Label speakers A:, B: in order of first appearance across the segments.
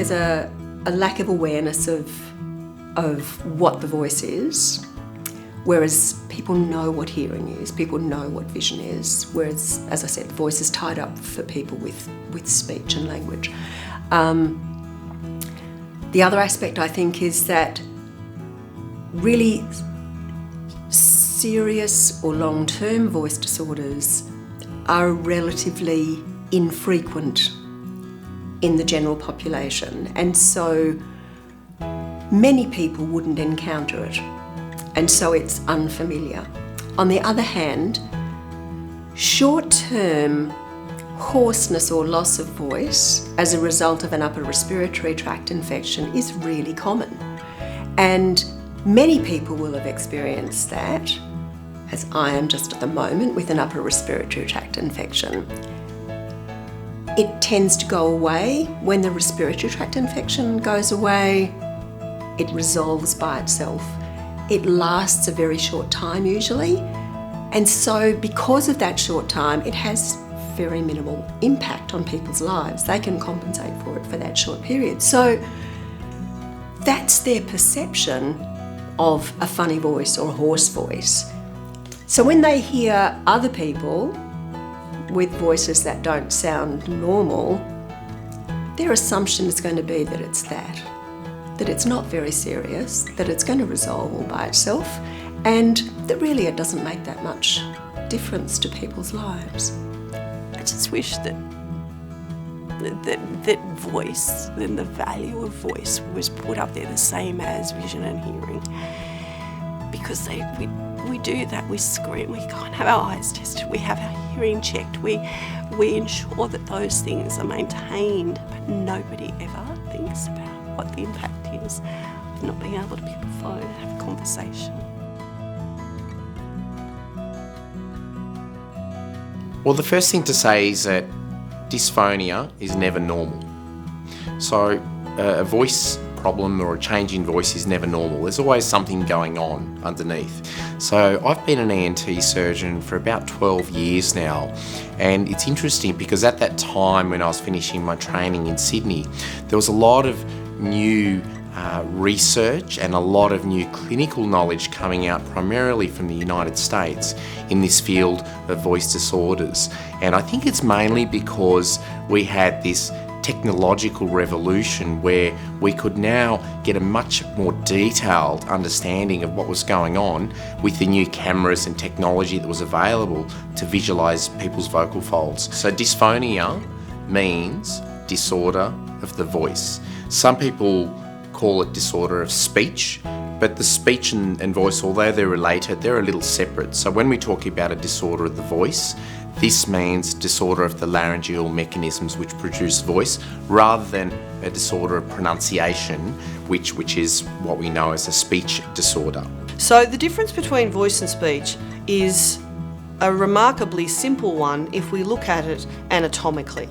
A: there's a lack of awareness of what the voice is, whereas people know what hearing is, people know what vision is, whereas, as I said, voice is tied up for people with speech and language. The other aspect, I think, is that really serious or long-term voice disorders are relatively infrequent in the general population, and so many people wouldn't encounter it, and so it's unfamiliar. On the other hand, short-term hoarseness or loss of voice as a result of an upper respiratory tract infection is really common, and many people will have experienced that, as I am just at the moment with an upper respiratory tract infection. It tends to go away. When the respiratory tract infection goes away, it resolves by itself. It lasts a very short time usually, and so because of that short time, it has very minimal impact on people's lives. They can compensate for it for that short period. So that's their perception of a funny voice or a hoarse voice. So when they hear other people with voices that don't sound normal, their assumption is going to be that it's that it's not very serious, that it's going to resolve all by itself, and that really it doesn't make that much difference to people's lives.
B: I just wish that voice and the value of voice was put up there the same as vision and hearing, because we do that. We scream, we can't have our eyes tested, we have our hearing checked, we ensure that those things are maintained, but nobody ever thinks about what the impact is of not being able to pick up the phone and have a conversation.
C: Well, the first thing to say is that dysphonia is never normal. So a voice problem or a change in voice is never normal. There's always something going on underneath. So I've been an ENT surgeon for about 12 years now, and it's interesting because at that time when I was finishing my training in Sydney, there was a lot of new research and a lot of new clinical knowledge coming out primarily from the United States in this field of voice disorders. And I think it's mainly because we had this technological revolution where we could now get a much more detailed understanding of what was going on with the new cameras and technology that was available to visualize people's vocal folds. So dysphonia means disorder of the voice. Some people call it disorder of speech, but the speech and voice, although they're related, they're a little separate. So when we talk about a disorder of the voice, this means disorder of the laryngeal mechanisms which produce voice, rather than a disorder of pronunciation, which is what we know as a speech disorder.
D: So the difference between voice and speech is a remarkably simple one if we look at it anatomically.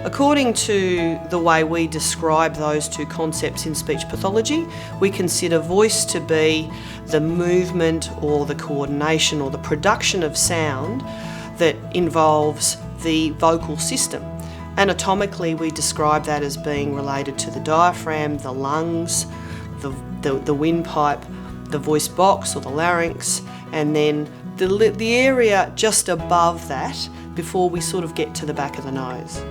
D: According to the way we describe those two concepts in speech pathology, we consider voice to be the movement or the coordination or the production of sound that involves the vocal system. Anatomically, we describe that as being related to the diaphragm, the lungs, the windpipe, the voice box or the larynx, and then the area just above that before we sort of get to the back of the nose.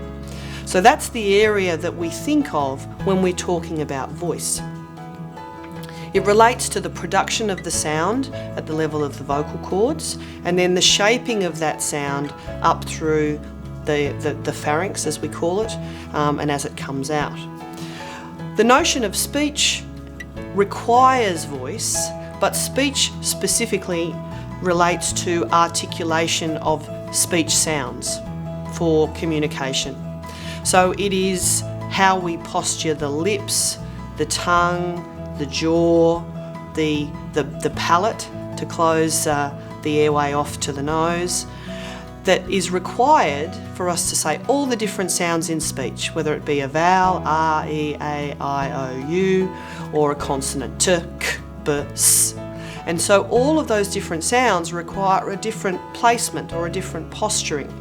D: So that's the area that we think of when we're talking about voice. It relates to the production of the sound at the level of the vocal cords, and then the shaping of that sound up through the pharynx, as we call it, and as it comes out. The notion of speech requires voice, but speech specifically relates to articulation of speech sounds for communication. So it is how we posture the lips, the tongue, the jaw, the palate to close the airway off to the nose, that is required for us to say all the different sounds in speech, whether it be a vowel, R, E, A, I, O, U, or a consonant, T, K, B, S. And so all of those different sounds require a different placement or a different posturing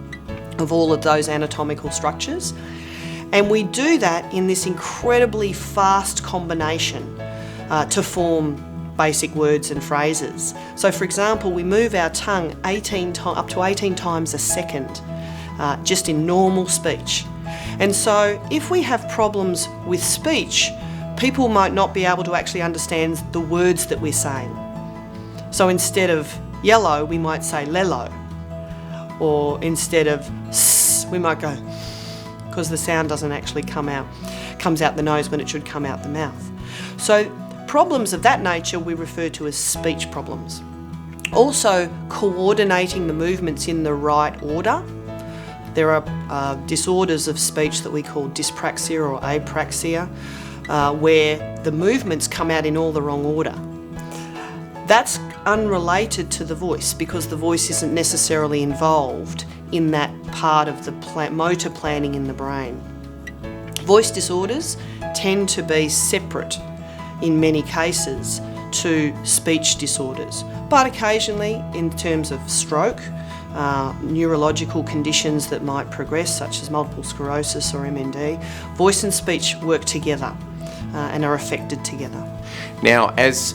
D: of all of those anatomical structures. And we do that in this incredibly fast combination to form basic words and phrases. So for example, we move our tongue up to 18 times a second, just in normal speech. And so if we have problems with speech, people might not be able to actually understand the words that we're saying. So instead of yellow, we might say lello. Or instead of s, we might go, because the sound doesn't actually comes out the nose when it should come out the mouth. So problems of that nature we refer to as speech problems. Also, coordinating the movements in the right order. There are disorders of speech that we call dyspraxia or apraxia, where the movements come out in all the wrong order. That's unrelated to the voice because the voice isn't necessarily involved in that part of the motor planning in the brain. Voice disorders tend to be separate in many cases to speech disorders, but occasionally in terms of stroke, neurological conditions that might progress such as multiple sclerosis or MND, voice and speech work together and are affected together.
C: Now, as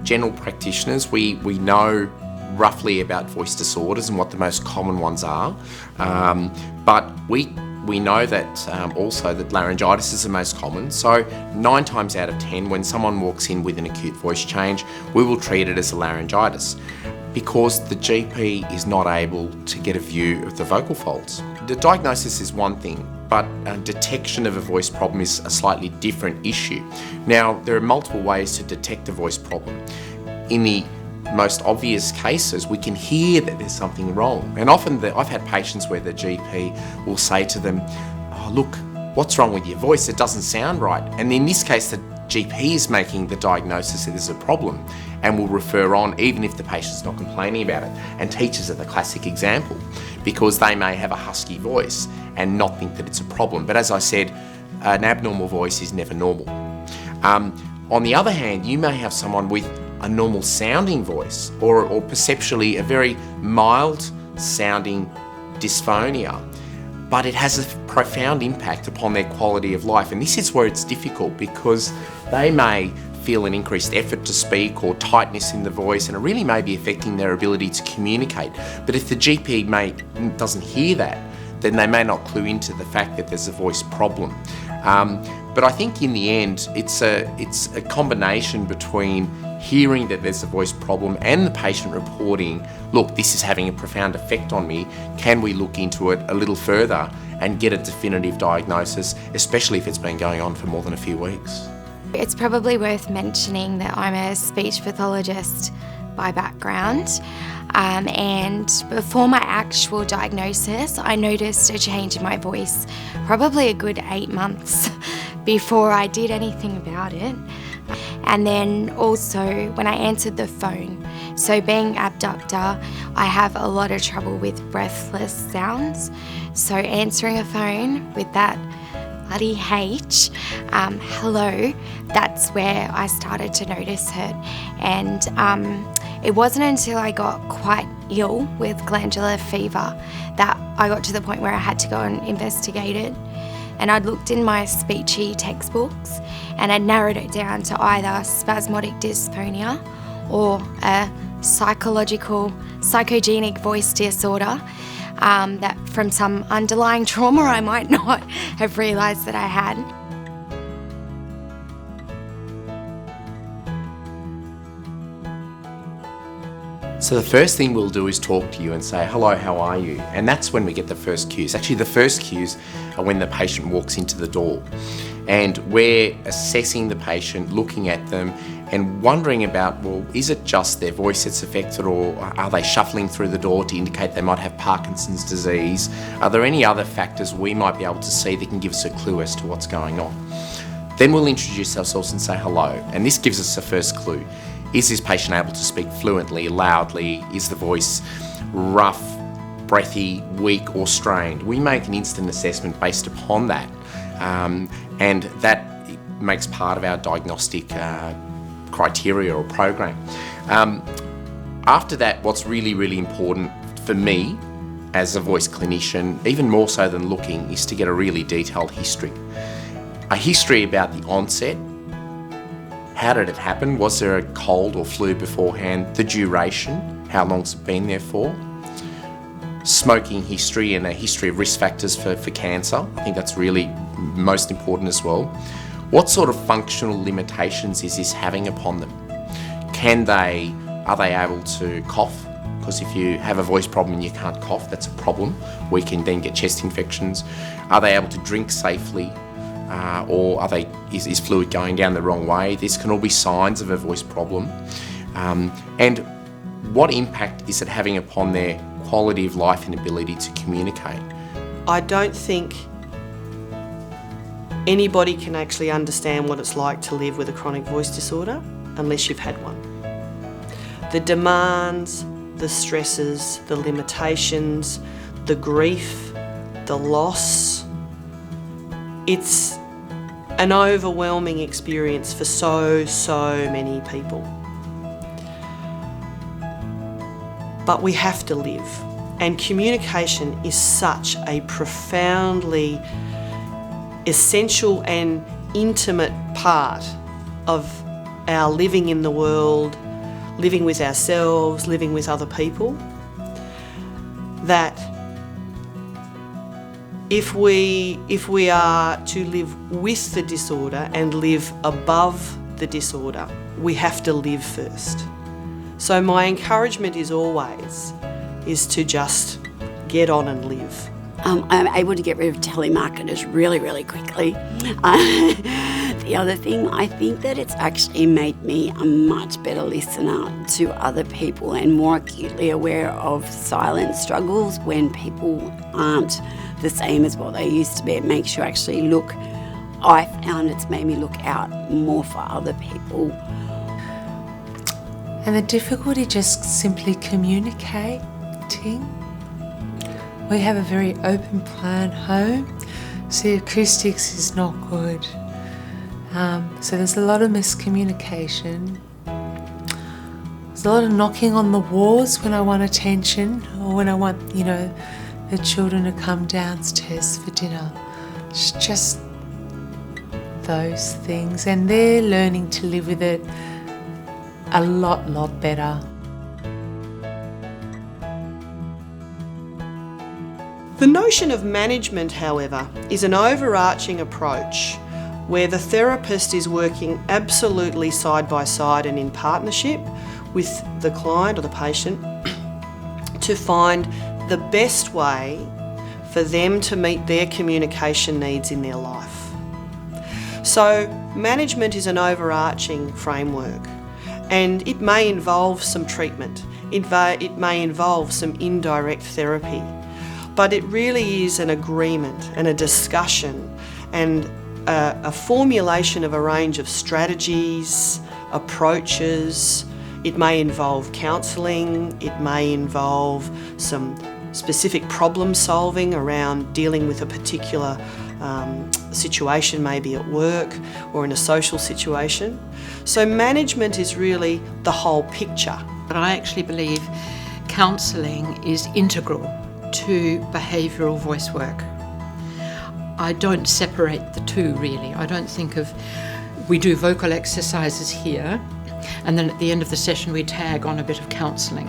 C: general practitioners, we know roughly about voice disorders and what the most common ones are, but we know that also that laryngitis is the most common. So 9 times out of 10, when someone walks in with an acute voice change, we will treat it as a laryngitis because the GP is not able to get a view of the vocal folds. The diagnosis is one thing, but detection of a voice problem is a slightly different issue. Now, there are multiple ways to detect a voice problem. In the most obvious cases, we can hear that there's something wrong. And often I've had patients where the GP will say to them, "Oh, look, what's wrong with your voice? It doesn't sound right." And in this case, the GP is making the diagnosis that there's a problem and will refer on even if the patient's not complaining about it. And teachers are the classic example because they may have a husky voice and not think that it's a problem. But as I said, an abnormal voice is never normal. On the other hand, you may have someone with a normal sounding voice or perceptually a very mild sounding dysphonia, but it has a profound impact upon their quality of life. And this is where it's difficult because they may feel an increased effort to speak or tightness in the voice, and it really may be affecting their ability to communicate. But if the GP doesn't hear that, then they may not clue into the fact that there's a voice problem. But I think in the end, it's a combination between hearing that there's a voice problem and the patient reporting, look, this is having a profound effect on me. Can we look into it a little further and get a definitive diagnosis, especially if it's been going on for more than a few weeks?
E: It's probably worth mentioning that I'm a speech pathologist by background. And before my actual diagnosis, I noticed a change in my voice, probably a good 8 months before I did anything about it. And then also when I answered the phone, so being abductor, I have a lot of trouble with breathless sounds. So answering a phone with that bloody H, hello, that's where I started to notice it. And it wasn't until I got quite ill with glandular fever that I got to the point where I had to go and investigate it. And I'd looked in my speechy textbooks and I'd narrowed it down to either spasmodic dysphonia or a psychogenic voice disorder that from some underlying trauma I might not have realised that I had.
C: So the first thing we'll do is talk to you and say, hello, how are you? And that's when we get the first cues. Actually, the first cues are when the patient walks into the door. And we're assessing the patient, looking at them and wondering about, well, is it just their voice that's affected, or are they shuffling through the door to indicate they might have Parkinson's disease? Are there any other factors we might be able to see that can give us a clue as to what's going on? Then we'll introduce ourselves and say hello. And this gives us the first clue. Is this patient able to speak fluently, loudly? Is the voice rough, breathy, weak or strained? We make an instant assessment based upon that. And that makes part of our diagnostic criteria or program. After that, what's really, really important for me as a voice clinician, even more so than looking, is to get a really detailed history. A history about the onset. How did it happen? Was there a cold or flu beforehand? The duration, how long's it been there for? Smoking history and a history of risk factors for cancer. I think that's really most important as well. What sort of functional limitations is this having upon them? Are they able to cough? Because if you have a voice problem and you can't cough, that's a problem. We can then get chest infections. Are they able to drink safely? Or is fluid going down the wrong way? This can all be signs of a voice problem. And what impact is it having upon their quality of life and ability to communicate?
D: I don't think anybody can actually understand what it's like to live with a chronic voice disorder unless you've had one. The demands, the stresses, the limitations, the grief, the loss, it's an overwhelming experience for so many people. But we have to live, and communication is such a profoundly essential and intimate part of our living in the world, living with ourselves, living with other people, that if we are to live with the disorder and live above the disorder, we have to live first. So my encouragement is always to just get on and live.
F: I'm able to get rid of telemarketers really quickly. The other thing, I think that it's actually made me a much better listener to other people and more acutely aware of silent struggles when people aren't the same as what they used to be. It makes you actually look, I found it's made me look out more for other people.
G: And the difficulty just simply communicating. We have a very open plan home, so the acoustics is not good. So there's a lot of miscommunication. There's a lot of knocking on the walls when I want attention, or when I want, the children to come downstairs for dinner. It's just those things, and they're learning to live with it a lot better.
D: The notion of management, however, is an overarching approach where the therapist is working absolutely side by side and in partnership with the client or the patient to find the best way for them to meet their communication needs in their life. So management is an overarching framework, and it may involve some treatment, it may involve some indirect therapy, but it really is an agreement and a discussion and a formulation of a range of strategies, approaches. It may involve counselling, it may involve some specific problem solving around dealing with a particular situation, maybe at work or in a social situation. So management is really the whole picture.
H: But I actually believe counselling is integral to behavioural voice work. I don't separate the two really. I don't think of, we do vocal exercises here and then at the end of the session we tag on a bit of counselling.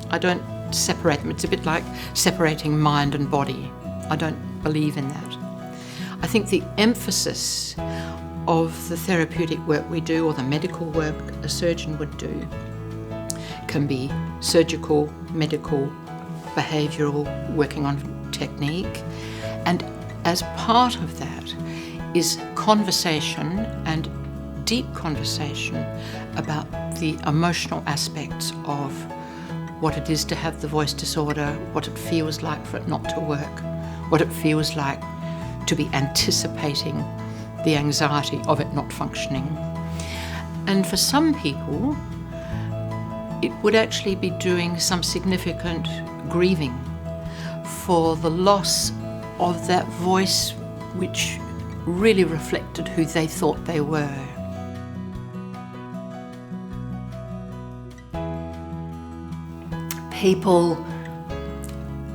H: I don't separate them. It's a bit like separating mind and body. I don't believe in that. I think the emphasis of the therapeutic work we do, or the medical work a surgeon would do, can be surgical, medical, behavioural, working on technique, and as part of that is conversation, and deep conversation about the emotional aspects of what it is to have the voice disorder, what it feels like for it not to work, what it feels like to be anticipating the anxiety of it not functioning. And for some people, it would actually be doing some significant grieving for the loss of that voice which really reflected who they thought they were.
A: People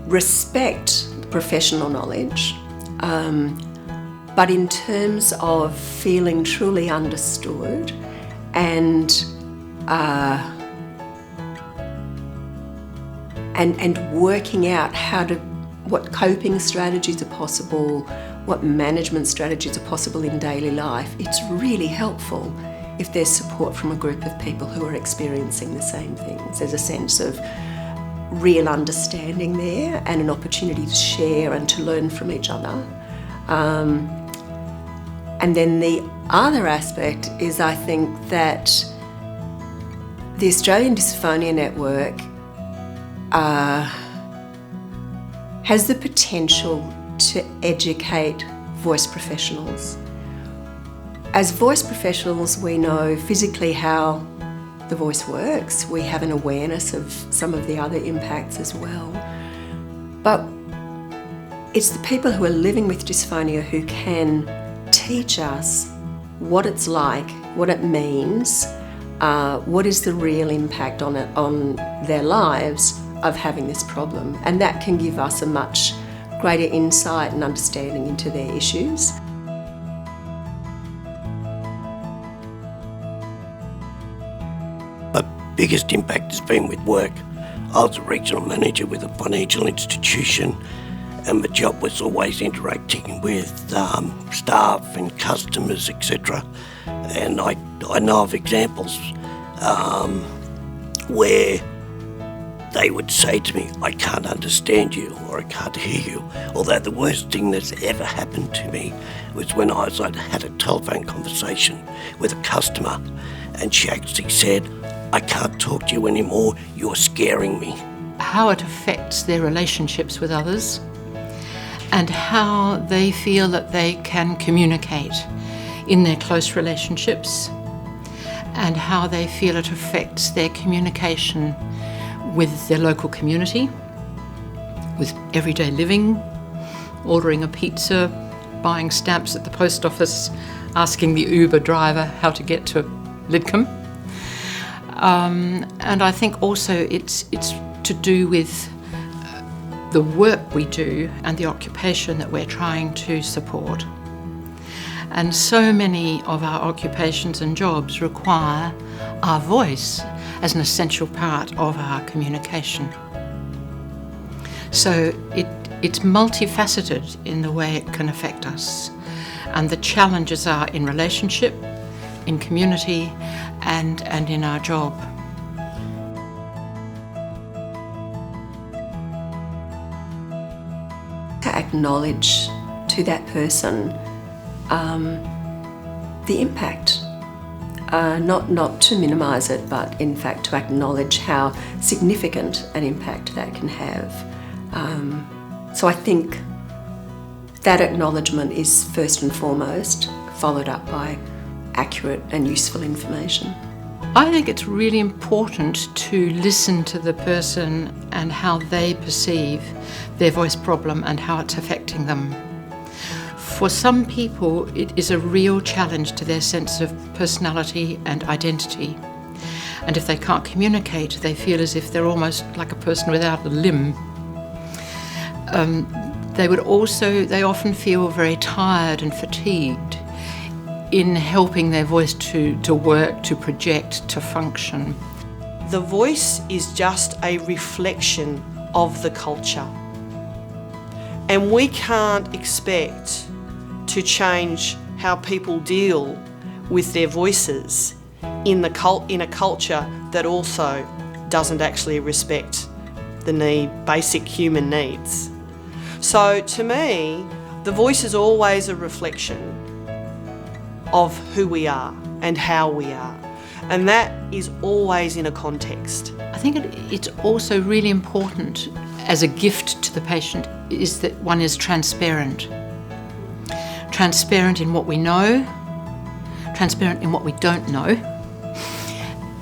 A: respect professional knowledge, but in terms of feeling truly understood and working out what coping strategies are possible, what management strategies are possible in daily life, it's really helpful if there's support from a group of people who are experiencing the same things. There's a sense of real understanding there and an opportunity to share and to learn from each other. And then the other aspect is, I think, that the Australian Dysphonia Network has the potential to educate voice professionals. As voice professionals, we know physically how the voice works. We have an awareness of some of the other impacts as well. But it's the people who are living with dysphonia who can teach us what it's like, what it means, what is the real impact on their lives of having this problem. And that can give us a much greater insight and understanding into their issues.
I: My biggest impact has been with work. I was a regional manager with a financial institution, and my job was always interacting with staff and customers, etc. And I know of examples where they would say to me, I can't understand you, or I can't hear you. Although the worst thing that's ever happened to me was when I had a telephone conversation with a customer, and she actually said, I can't talk to you anymore, you're scaring me.
H: How it affects their relationships with others and how they feel that they can communicate in their close relationships, and how they feel it affects their communication with their local community, with everyday living, ordering a pizza, buying stamps at the post office, asking the Uber driver how to get to Lidcombe. And I think also it's to do with the work we do and the occupation that we're trying to support. And so many of our occupations and jobs require our voice as an essential part of our communication. So it's multifaceted in the way it can affect us. And the challenges are in relationship, in community, and in our job.
A: To acknowledge to that person the impact. Not to minimise it, but in fact to acknowledge how significant an impact that can have. So I think that acknowledgement is first and foremost, followed up by accurate and useful information.
H: I think it's really important to listen to the person and how they perceive their voice problem and how it's affecting them. For some people, it is a real challenge to their sense of personality and identity. And if they can't communicate, they feel as if they're almost like a person without a limb. They often feel very tired and fatigued in helping their voice to work, to project, to function.
D: The voice is just a reflection of the culture. And we can't expect to change how people deal with their voices in a culture that also doesn't actually respect the basic human needs. So to me, the voice is always a reflection of who we are and how we are. And that is always in a context.
H: I think it's also really important as a gift to the patient is that one is transparent. Transparent in what we know, transparent in what we don't know.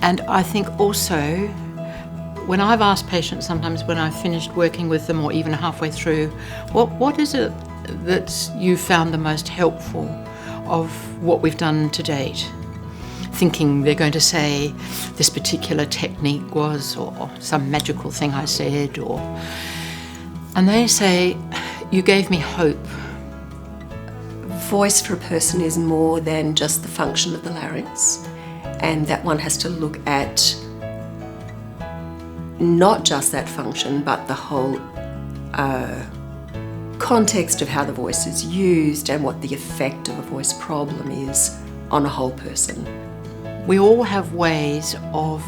H: And I think also, when I've asked patients sometimes when I've finished working with them or even halfway through, what is it that you found the most helpful of what we've done to date? Thinking they're going to say this particular technique was, or some magical thing I said, or And they say, you gave me hope.
A: Voice for a person is more than just the function of the larynx, and that one has to look at not just that function, but the whole context of how the voice is used and what the effect of a voice problem is on a whole person.
H: We all have ways of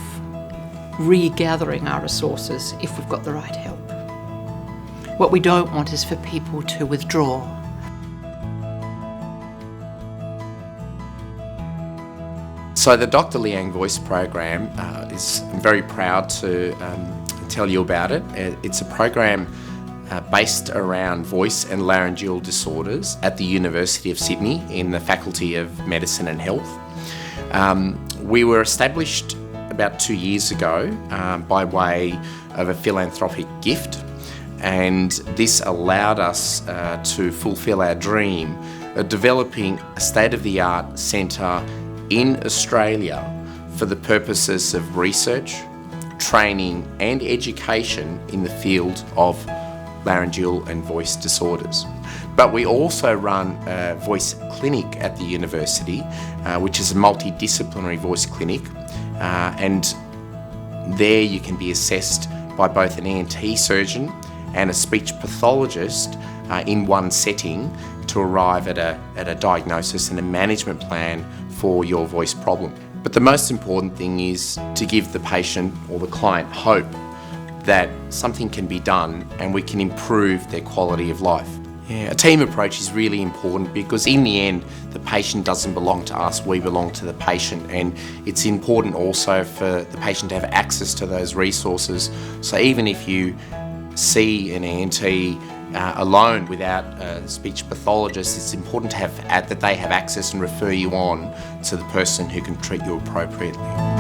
H: regathering our resources if we've got the right help. What we don't want is for people to withdraw.
C: So the Dr. Liang Voice Program I'm very proud to tell you about it. It's a program based around voice and laryngeal disorders at the University of Sydney in the Faculty of Medicine and Health. We were established about 2 years ago by way of a philanthropic gift, and this allowed us to fulfil our dream of developing a state-of-the-art centre in Australia for the purposes of research, training and education in the field of laryngeal and voice disorders. But we also run a voice clinic at the university, which is a multidisciplinary voice clinic, and there you can be assessed by both an ENT surgeon and a speech pathologist in one setting to arrive at a diagnosis and a management plan for your voice problem. But the most important thing is to give the patient or the client hope that something can be done and we can improve their quality of life. Yeah, a team approach is really important because in the end, the patient doesn't belong to us, we belong to the patient, and it's important also for the patient to have access to those resources. So even if you see an ENT alone without a speech pathologist, it's important to have that they have access and refer you on to the person who can treat you appropriately.